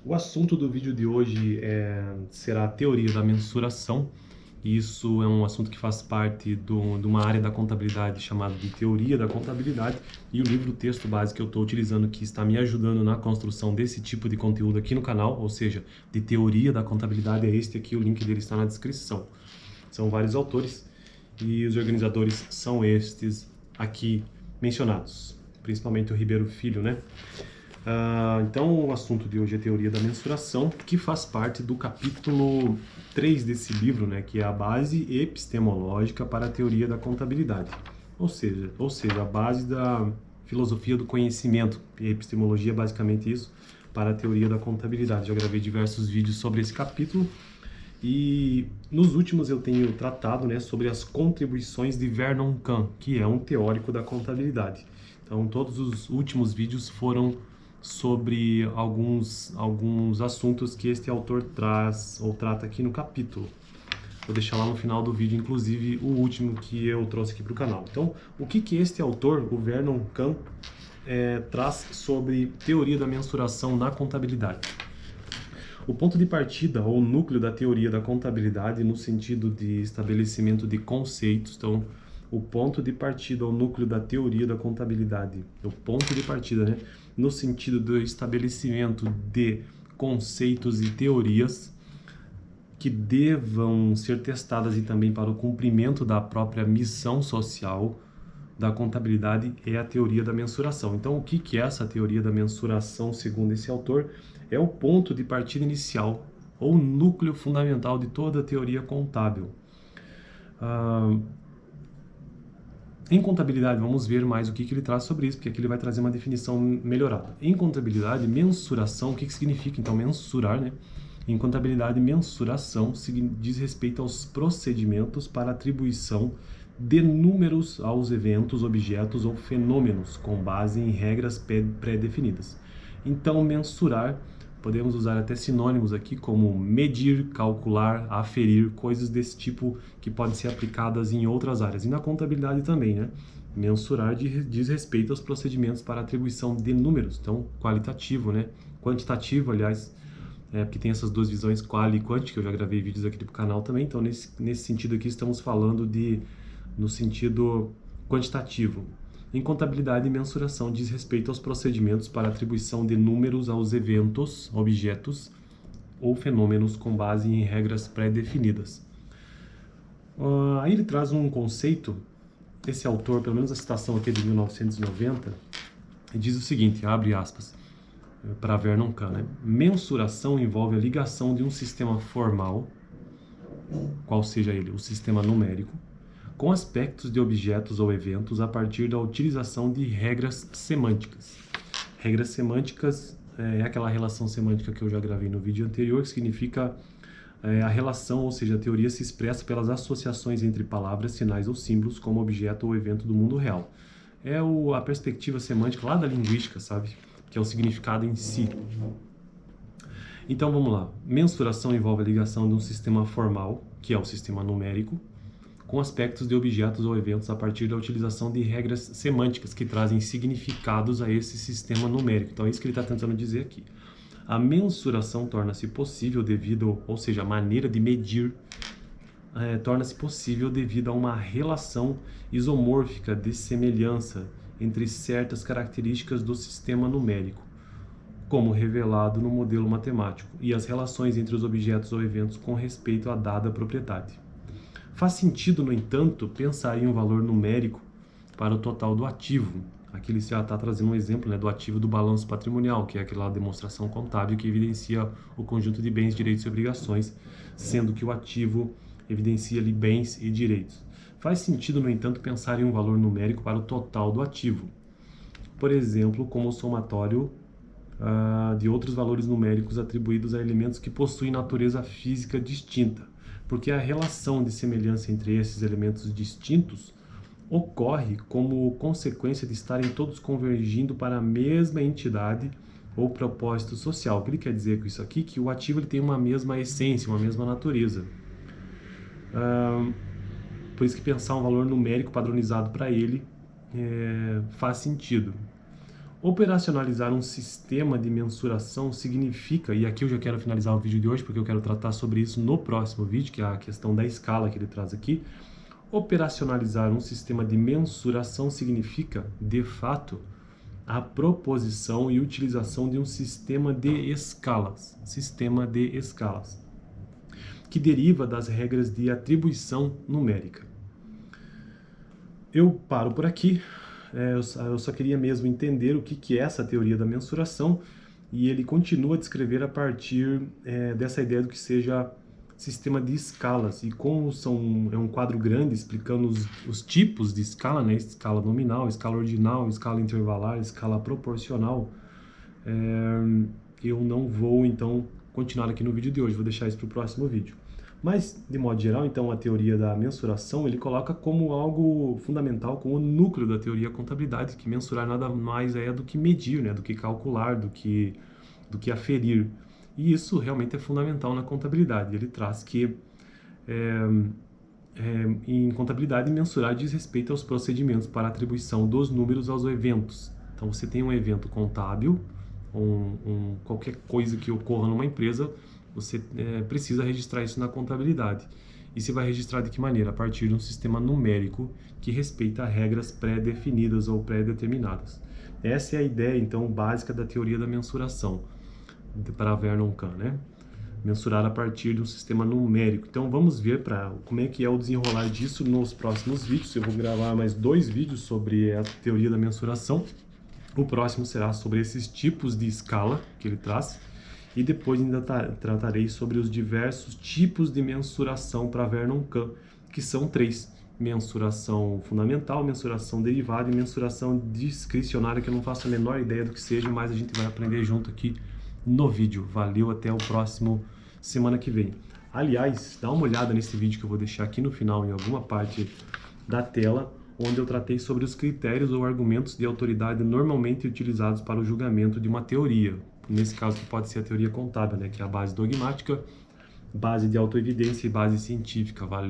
O assunto do vídeo de hoje será a teoria da mensuração. Isso é um assunto que faz parte de uma área da contabilidade chamada de teoria da contabilidade, e o livro texto base que eu estou utilizando, que está me ajudando na construção desse tipo de conteúdo aqui no canal, ou seja, de teoria da contabilidade, é este aqui, o link dele está na descrição. São vários autores e os organizadores são estes aqui mencionados, principalmente o Ribeiro Filho, né? Então o assunto de hoje é teoria da mensuração, que faz parte do capítulo 3 desse livro, né, que é a base epistemológica para a teoria da contabilidade. Ou seja, a base da filosofia do conhecimento. E a epistemologia é basicamente isso, para a teoria da contabilidade. Já gravei diversos vídeos sobre esse capítulo e nos últimos eu tenho tratado, né, sobre as contribuições de Vernon Kahn, que é um teórico da contabilidade. Então todos os últimos vídeos foram sobre alguns assuntos que este autor traz ou trata aqui no capítulo. Vou deixar lá no final do vídeo, inclusive, o último que eu trouxe aqui para o canal. Então, o que este autor, o Vernon Kahn, traz sobre teoria da mensuração na contabilidade? O ponto de partida, ou núcleo da teoria da contabilidade, no sentido de estabelecimento de conceitos. Então, o ponto de partida, ou núcleo da teoria da contabilidade, o ponto de partida, né? No sentido do estabelecimento de conceitos e teorias que devam ser testadas e também para o cumprimento da própria missão social da contabilidade, é a teoria da mensuração. Então, o que é essa teoria da mensuração, segundo esse autor? É o ponto de partida inicial, ou núcleo fundamental de toda a teoria contábil. Em contabilidade, vamos ver mais o que ele traz sobre isso, porque aqui ele vai trazer uma definição melhorada. Em contabilidade, mensuração, o que significa, então, mensurar, né? Em contabilidade, mensuração diz respeito aos procedimentos para atribuição de números aos eventos, objetos ou fenômenos, com base em regras pré-definidas. Então, mensurar, podemos usar até sinônimos aqui como medir, calcular, aferir, coisas desse tipo que podem ser aplicadas em outras áreas. E na contabilidade também, né? Mensurar diz respeito aos procedimentos para atribuição de números, então qualitativo, né? Quantitativo, aliás, porque tem essas duas visões, quali e quanti, que eu já gravei vídeos aqui do canal também. Então, nesse sentido aqui, estamos falando no sentido quantitativo. Em contabilidade, mensuração diz respeito aos procedimentos para atribuição de números aos eventos, objetos ou fenômenos com base em regras pré-definidas. Aí ele traz um conceito, esse autor, pelo menos a citação aqui é de 1990, e diz o seguinte, abre aspas, para Vernon Kahn, né? Mensuração envolve a ligação de um sistema formal, qual seja ele, o sistema numérico, com aspectos de objetos ou eventos a partir da utilização de regras semânticas. Regras semânticas é aquela relação semântica que eu já gravei no vídeo anterior, que significa a relação, ou seja, a teoria se expressa pelas associações entre palavras, sinais ou símbolos como objeto ou evento do mundo real. É a perspectiva semântica lá da linguística, sabe? Que é o significado em si. Então vamos lá. Mensuração envolve a ligação de um sistema formal, que é o sistema numérico, com aspectos de objetos ou eventos a partir da utilização de regras semânticas que trazem significados a esse sistema numérico. Então é isso que ele está tentando dizer aqui. A mensuração torna-se possível devido, ou seja, a maneira de medir torna-se possível devido a uma relação isomórfica de semelhança entre certas características do sistema numérico, como revelado no modelo matemático, e as relações entre os objetos ou eventos com respeito à dada propriedade. Faz sentido, no entanto, pensar em um valor numérico para o total do ativo. Aqui ele já está trazendo um exemplo, né, do ativo do balanço patrimonial, que é aquela demonstração contábil que evidencia o conjunto de bens, direitos e obrigações, sendo que o ativo evidencia ali bens e direitos. Faz sentido, no entanto, pensar em um valor numérico para o total do ativo. Por exemplo, como o somatório de outros valores numéricos atribuídos a elementos que possuem natureza física distinta, porque a relação de semelhança entre esses elementos distintos ocorre como consequência de estarem todos convergindo para a mesma entidade ou propósito social. O que ele quer dizer com isso aqui? Que o ativo ele tem uma mesma essência, uma mesma natureza. Por isso que pensar um valor numérico padronizado para ele faz sentido. Operacionalizar um sistema de mensuração significa, e aqui eu já quero finalizar o vídeo de hoje, porque eu quero tratar sobre isso no próximo vídeo, que é a questão da escala que ele traz aqui. Operacionalizar um sistema de mensuração significa, de fato, a proposição e utilização de um sistema de escalas, que deriva das regras de atribuição numérica. Eu paro por aqui. Eu só queria mesmo entender o que é essa teoria da mensuração, e ele continua a descrever a partir dessa ideia do que seja sistema de escalas, e como é um quadro grande explicando os tipos de escala, né? Escala nominal, escala ordinal, escala intervalar, escala proporcional. Eu não vou então continuar aqui no vídeo de hoje, vou deixar isso para o próximo vídeo. Mas, de modo geral, então, a teoria da mensuração, ele coloca como algo fundamental, como o núcleo da teoria da contabilidade, que mensurar nada mais é do que medir, né? Do que calcular, do que aferir. E isso realmente é fundamental na contabilidade. Ele traz que, em contabilidade, mensurar diz respeito aos procedimentos para atribuição dos números aos eventos. Então, você tem um evento contábil, qualquer coisa que ocorra numa empresa, você precisa registrar isso na contabilidade. E você vai registrar de que maneira? A partir de um sistema numérico que respeita regras pré-definidas ou pré-determinadas. Essa é a ideia, então, básica da teoria da mensuração, para Vernon Kahn, né? Mensurar a partir de um sistema numérico. Então, vamos ver como é que é o desenrolar disso nos próximos vídeos. Eu vou gravar mais 2 vídeos sobre a teoria da mensuração. O próximo será sobre esses tipos de escala que ele traz. E depois ainda tratarei sobre os diversos tipos de mensuração para Vernon Kahn, que são 3. Mensuração fundamental, mensuração derivada e mensuração discricionária, que eu não faço a menor ideia do que seja, mas a gente vai aprender junto aqui no vídeo. Valeu, até o próximo semana que vem. Aliás, dá uma olhada nesse vídeo que eu vou deixar aqui no final, em alguma parte da tela, onde eu tratei sobre os critérios ou argumentos de autoridade normalmente utilizados para o julgamento de uma teoria. Nesse caso, que pode ser a teoria contábil, né, que é a base dogmática, base de autoevidência e base científica. Valeu.